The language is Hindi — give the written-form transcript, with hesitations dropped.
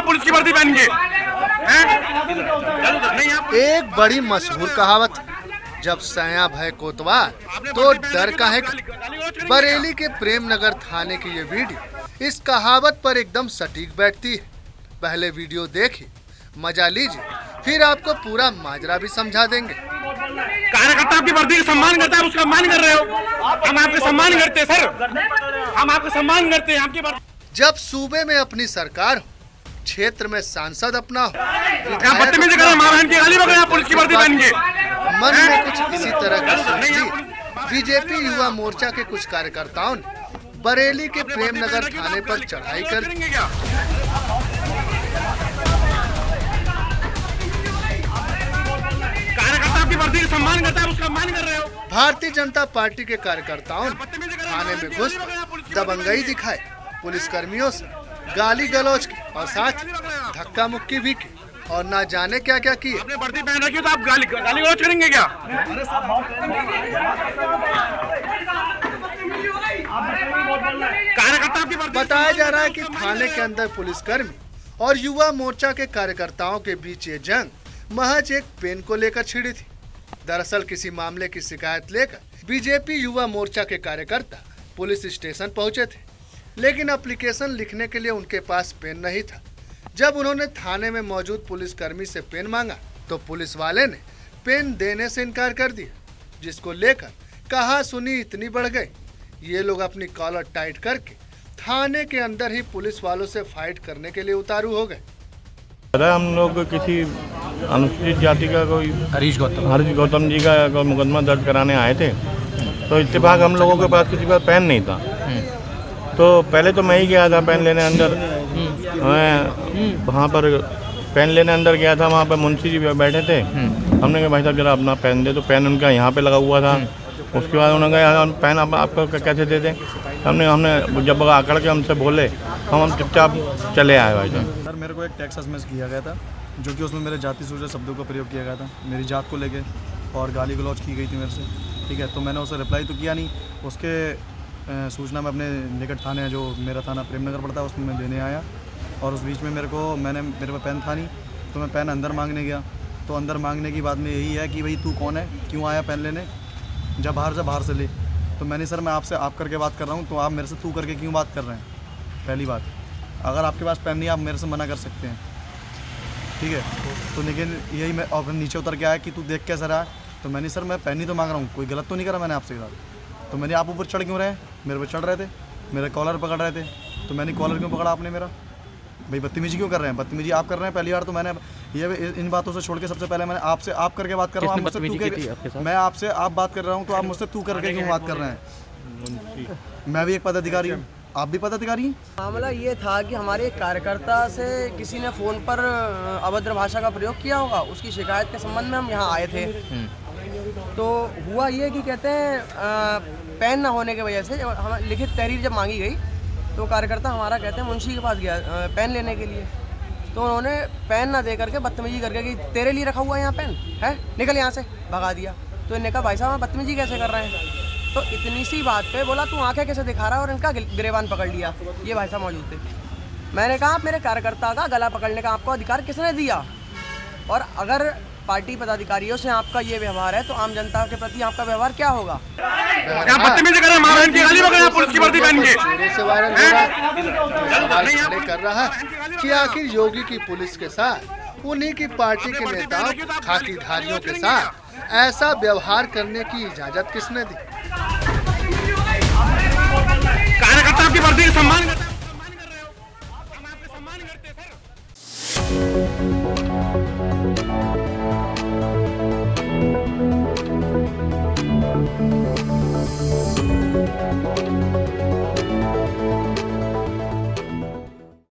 पुलिस की वर्दी पहन के। एक बड़ी मशहूर कहावत, जब सया भय कोतवाल तो डर काहे का। बरेली के प्रेम नगर थाने की ये वीडियो इस कहावत पर एकदम सटीक बैठती है। पहले वीडियो देखिए, मजा लीजिए, फिर आपको पूरा माजरा भी समझा देंगे। कार्यकर्ता आपकी वर्दी का सम्मान करता है, उसका सम्मान कर रहे हो। हम आपका सम्मान करते हैं सर, हम आपका सम्मान करते हैं। आपकी जब सूबे में अपनी सरकार हो, क्षेत्र में सांसद अपना हो, बदतमीजी कर रहे हैं, मां बहन की गाली बक रहे हैं पुलिस की वर्दी पहन के। मन में कुछ इसी तरह का सोच लिया बीजेपी युवा मोर्चा के कुछ कार्यकर्ताओं ने बरेली के प्रेम नगर थाने पर चढ़ाई कर दी। कार्यकर्ता आपकी वर्दी का सम्मान करता है, उसका सम्मान कर रहे हो। भारतीय जनता पार्टी के कार्यकर्ताओं ने थाने में घुस दबंगई दिखाए, पुलिस कर्मियों से गाली गलौज की और साथ धक्का मुक्की भी की और ना जाने क्या क्या किए। आपने वर्दी पहन रखी हो तो आप गाली गलौज करेंगे क्या? कार्यकर्ता आपकी वर्दी। बताया जा रहा है कि थाने के अंदर पुलिसकर्मी और युवा मोर्चा के कार्यकर्ताओं के बीच ये जंग महज एक पेन को लेकर छिड़ी थी। दरअसल किसी मामले की शिकायत लेकर बीजेपी युवा मोर्चा के कार्यकर्ता पुलिस स्टेशन पहुंचे थे, लेकिन एप्लीकेशन लिखने के लिए उनके पास पेन नहीं था। जब उन्होंने थाने में मौजूद पुलिसकर्मी से पेन मांगा तो पुलिस वाले ने पेन देने से इनकार कर दिया, जिसको लेकर कहा सुनी इतनी बढ़ गई, ये लोग अपनी कॉलर टाइट करके थाने के अंदर ही पुलिस वालों से फाइट करने के लिए उतारू हो गए। हम लोग किसी अनुसूचित जाति का कोई हरीश गौतम जी का कोई मुकदमा दर्ज कराने आए थे, तो इत्तेफाक हम लोगों के पास किसी का पेन नहीं था। तो पहले तो मैं ही गया था पेन लेने अंदर। मैं वहाँ पर पेन लेने अंदर गया था, वहाँ पर मुंशी जी बैठे थे। हमने कहा भाई साहब जरा अपना पेन दे, तो पेन उनका यहाँ पे लगा हुआ था। उसके बाद उन्होंने कहा पेन आपको कैसे दे दें। हमने जब आकर के हमसे बोले, हम चुपचाप चले आए भाई साहब। सर मेरे को एक टेक्स्ट मैसेज किया गया था, जो कि उसमें मेरे जाति सूचक शब्दों का प्रयोग किया गया था, मेरी जात को लेके, और गाली गलौज की गई थी मेरे से। ठीक है, तो मैंने उसे रिप्लाई तो किया नहीं। उसके सूचना में अपने निकट थाने, जो मेरा थाना प्रेमनगर पड़ता है, उसमें मैं देने आया। और उस बीच में मेरे पास पेन था नहीं, तो मैं पेन अंदर मांगने गया। तो अंदर मांगने की बात में यही है कि भाई तू कौन है, क्यों आया पेन लेने, जब बाहर से ले। तो मैंने सर मैं आपसे आप करके बात कर रहा हूँ, तो आप मेरे से तू करके क्यों बात कर रहे हैं। पहली बात, अगर आपके पास पेन नहीं आप मेरे से मना कर सकते हैं, ठीक है। तो लेकिन यही मैं और नीचे उतर के आया कि तू देख कैसा रहा है। तो मैंने सर मैं पेन ही तो मांग रहा हूँ, कोई गलत तो नहीं करा मैंने आपसे साथ। तो मैंने आप ऊपर चढ़ क्यों रहे, मेरे पर चढ़ रहे थे, मेरे कॉलर पकड़ रहे थे। तो मैंने कॉलर क्यों पकड़ा आपने मेरा, भाई बदतमीजी क्यों कर रहे हैं। बदतमीजी आप कर रहे हैं। पहली बार तो मैंने ये इन बातों से छोड़ के सबसे पहले मैंने आपसे आप करके बात कर रहा हूँ। मैं आपसे आप बात कर रहा हूँ, तो आप मुझसे तू करके क्यों बात कर रहे हैं। मैं भी एक पदाधिकारी हूँ, आप भी पदाधिकारी हैं। मामला ये था कि हमारे एक कार्यकर्ता से किसी ने फ़ोन पर अभद्र भाषा का प्रयोग किया होगा, उसकी शिकायत के संबंध में हम यहाँ आए थे। तो हुआ ये कि कहते हैं पेन ना होने की वजह से हम लिखित तहरीर जब मांगी गई, तो कार्यकर्ता हमारा कहते हैं मुंशी के पास गया पेन लेने के लिए। तो उन्होंने पेन ना दे करके बदतमीजी करके कि तेरे लिए रखा हुआ है यहाँ पेन है, निकल यहाँ से, भगा दिया। तो इन्होंने कहा भाई साहब हम बदतमीजी कैसे कर रहे हैं। तो इतनी सी बात पे बोला तू आंखें कैसे दिखा रहा है, और इनका गिरेबान पकड़ लिया। ये भाई साहब मौजूद थे। मैंने कहा मेरे कार्यकर्ता का गला पकड़ने का आपको अधिकार किसने दिया, और अगर पार्टी पदाधिकारियों से आपका ये व्यवहार है तो आम जनता के प्रति आपका व्यवहार क्या होगा। बदतमीजी कर रहे हैं, मां बहन की गाली बक रहे हैं पुलिस की वर्दी पहन के। से वायरल हो रहा है, सवाल खड़े कर रहा है कि आखिर योगी की पुलिस के साथ उन्हीं की पार्टी के नेताओं खाकीधारियों के साथ ऐसा व्यवहार करने की इजाजत किसने दी। कार्यकर्ता आपकी वर्दी का सम्मान करता है, सम्मान कर रहे हो। हम आपका सम्मान करते हैं सर।